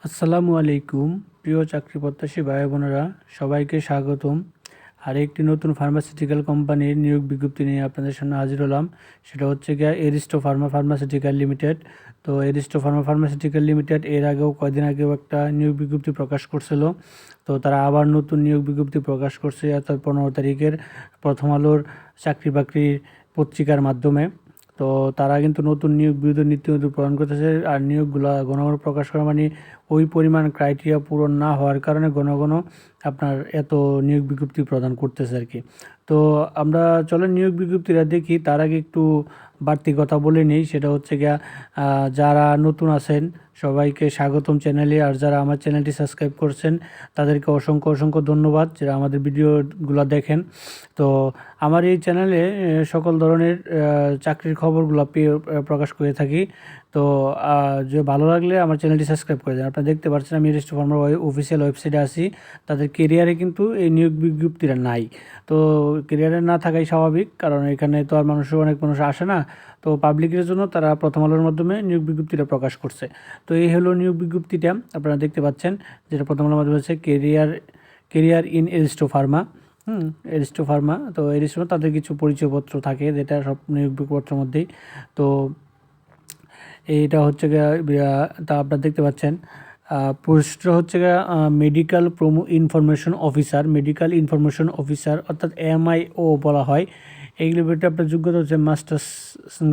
আসসালামু আলাইকুম প্রিয় চাকরি প্রত্যাশী ভাই বোনেরা, সবাইকে স্বাগতম। আর একটি নতুন ফার্মাসিউটিক্যাল কোম্পানির নিয়োগ বিজ্ঞপ্তি নিয়ে আপনাদের সামনে হাজির হলাম। সেটা হচ্ছে গিয়ে এরিস্টো ফার্মাসিউটিক্যাল লিমিটেড। তো এরিস্টো ফার্মাসিউটিক্যাল লিমিটেড এর আগেও কয়দিন আগেও একটা নিয়োগ বিজ্ঞপ্তি প্রকাশ করছিল। তো তারা আবার নতুন নিয়োগ বিজ্ঞপ্তি প্রকাশ করছে, অর্থাৎ 15 তারিখের প্রথম আলোর চাকরি বাকরি পত্রিকার মাধ্যমে। তো তারা কিন্তু নতুন নিয়োগ বিজ্ঞপ্তি নিত্য নতুন প্রদান করতেছে। আর নিয়োগগুলো ঘন ঘন প্রকাশ করা মানে ওই পরিমাণ ক্রাইটেরিয়া পূরণ না হওয়ার কারণে ঘন ঘন আপনার এত নিয়োগ বিজ্ঞপ্তি প্রদান করতেছে আর কি। তো আমরা চলেন নিয়োগ বিজ্ঞপ্তিটা দেখি। তার আগে একটু বাড়তি কথা বলে নিই, সেটা হচ্ছে গিয়া যারা নতুন আছেন সবাইকে স্বাগতম চ্যানেলে। আর যারা আমার চ্যানেলটি সাবস্ক্রাইব করছেন তাদেরকে অসংখ্য অসংখ্য ধন্যবাদ, যারা আমাদের ভিডিওগুলো দেখেন। তো আমার এই চ্যানেলে সকল ধরনের চাকরির খবরগুলো প্রকাশ করে থাকি। তো যে ভালো লাগলে আমার চ্যানেলটি সাবস্ক্রাইব করে দেন। আপনারা দেখতে পাচ্ছেন আমি এরিস্টো ফার্মার অফিসিয়াল ওয়েবসাইটে আছি। তাদের কেরিয়ারে কিন্তু এই নিয়োগ বিজ্ঞপ্তিটা নাই। তো কেরিয়ারে না থাকাই স্বাভাবিক, কারণ এখানে তো আর অনেক মানুষ আসে না। তো পাবলিকের জন্য তারা প্রথম আলোর মাধ্যমে নিয়োগ বিজ্ঞপ্তিটা প্রকাশ করছে। তো এই হলো নিয়োগ বিজ্ঞপ্তিটা, আপনারা দেখতে পাচ্ছেন, যেটা প্রথম আলোর মাধ্যমে হচ্ছে career in Aristo Pharma. Aristo Pharma. তো এরিস্টো তাদের কিছু পরিচয়পত্র থাকে, যেটা সব নিয়োগ বিজ্ঞপ্তির মধ্যেই। তো এইটা হচ্ছে তা আপনারা দেখতে পাচ্ছেন। পোস্টটা হচ্ছে মেডিকেল ইনফরমেশন অফিসার অর্থাৎ MIO বলা হয়। এইগুলোর ভিতরে আপনার যোগ্যতা হচ্ছে মাস্টার্স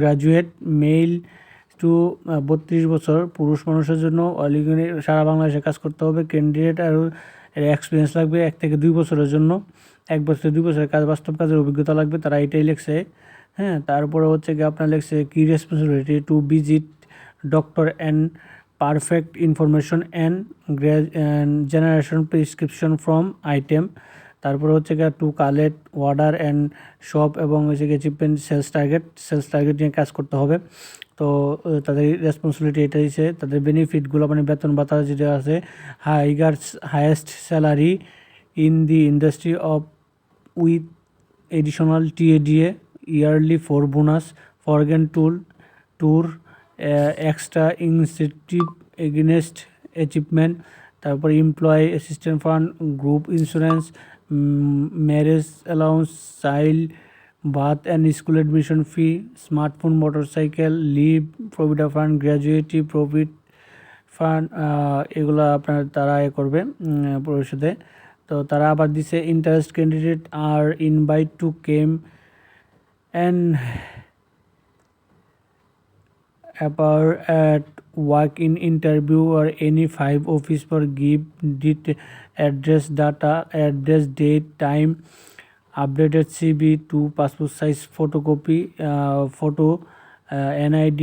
গ্রাজুয়েট, মেল টু 32 বছর, পুরুষ মানুষের জন্য সারা বাংলাদেশে কাজ করতে হবে। ক্যান্ডিডেট আর এক্সপিরিয়েন্স লাগবে 1 থেকে 2 বছরের জন্য, 1 বছর 2 বছরের বাস্তব কাজের অভিজ্ঞতা লাগবে, তারা এটাই লিখছে। হ্যাঁ, তারপরে হচ্ছে আপনার লিখছে কি responsibility to visit doctor and perfect information and generation prescription from item. তারপরে হচ্ছে to collect order and shop, এবং হচ্ছে অ্যাচিভমেন্ট সেলস টার্গেট নিয়ে কাজ করতে হবে। তো তাদের রেসপন্সিবিলিটি এটা দিচ্ছে। তাদের বেনিফিটগুলো মানে বেতন ভাতা যেটা আছে, highest salary in the industry of with additional TADA, yearly 4 bonus, foreign tour, extra incentive against achievement. তারপরে employee assistant fund, group insurance, marriage allowance, child birth and school admission fee, smartphone, motorcycle, leave, provident fund, gratuity profit fund, এগুলো আপনার তারা করবে পরিষদে। তো তারা আবার দিছে ইন্টারেস্ট ক্যান্ডিডেট আর invite to come and appear at walk-in interview or any 5 office for give address, date, time, updated CV, 2 passport size photocopy, photo, NID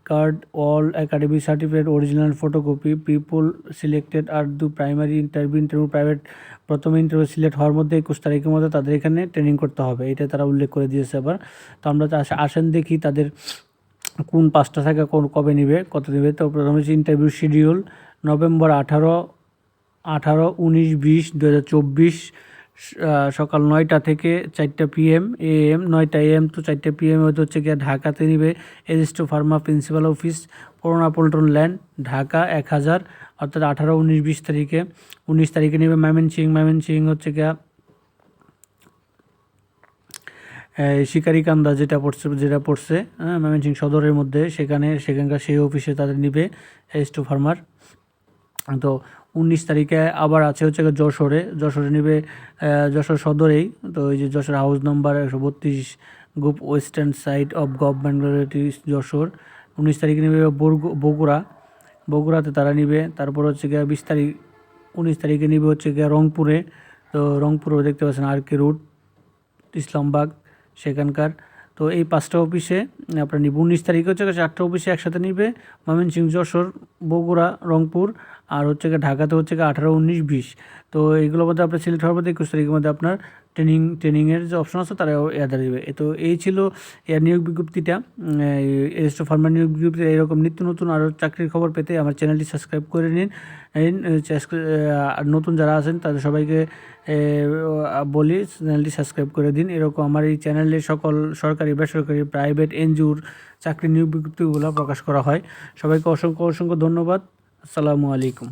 card, all academic certificate original photocopy. People selected are the primary interview private প্রথমে interview select হওয়ার মধ্যে 21 তারিখের মধ্যে তাদের এখানে training করতে হবে, এটা তারা উল্লেখ করে দিয়েছে। আবার তো আমরা আসেন দেখি তাদের কোন 5টা থেকে কবে নেবে, কত নেবে। তো প্রথমে হচ্ছে ইন্টারভিউ শিডিউল নভেম্বর 18, 19, 20, 2024, সকাল 9টা থেকে 4টা PM, 9টা AM তো 4টা PM হচ্ছে গিয়ে ঢাকাতে নিবে। এরিস্টো ফার্মা প্রিন্সিপাল অফিস, পুরানা পল্টন ল্যান্ড, ঢাকা 1000, অর্থাৎ 18, 19, 20 তারিখে। 19 তারিখে নেবে ময়মনসিংহ হচ্ছে গিয়া শিকারিকান্দা যেটা পড়ছে ময়মনসিংহ সদরের মধ্যে, সেখানকার সেই অফিসে তাদের নিবে এরিস্টো ফার্মার। তো 19 তারিখে আবার আছে হচ্ছে যশোরে নিবে, যশোর সদরেই। তো এই যে Jessore house number 132, group western side of government Jessore. 19 তারিখে নেবে বগুড়াতে তারা নিবে। তারপর হচ্ছে 19 তারিখে নিবে হচ্ছে রংপুরে। তো রংপুরে দেখতে পাচ্ছেন RK রুট, ইসলামবাগ সেখানকার। তো এই 5টা অফিসে আপনার নিব। 19 তারিখে হচ্ছে 4টা অফিসে একসাথে নিবে, ময়মনসিংহ, যশোর, বগুড়া, রংপুর, আর হচ্ছে ঢাকাতে হচ্ছে 18, 19, 20। তো এইগুলোর মধ্যে আপনার সিলেক্ট হওয়ার মধ্যে 21 তারিখের মধ্যে আপনার ট্রেনিংয়ের যে অপশন আছে তারা এয়াদা দেবে। তো এই ছিল এর নিয়োগ বিজ্ঞপ্তিটা, এরিস্টো ফার্মার নিয়োগ বিজ্ঞপ্তি। এরকম নিত্য নতুন আরও চাকরির খবর পেতে আমার চ্যানেলটি সাবস্ক্রাইব করে নিন। আর নতুন যারা আছেন তাদের সবাইকে বলি চ্যানেলটি সাবস্ক্রাইব করে দিন। এরকম আমার এই চ্যানেলে সকল সরকারি, বেসরকারি, প্রাইভেট, NGOর চাকরি নিয়োগ বিজ্ঞপ্তিগুলো প্রকাশ করা হয়। সবাইকে অসংখ্য অসংখ্য ধন্যবাদ। আসসালামু আলাইকুম।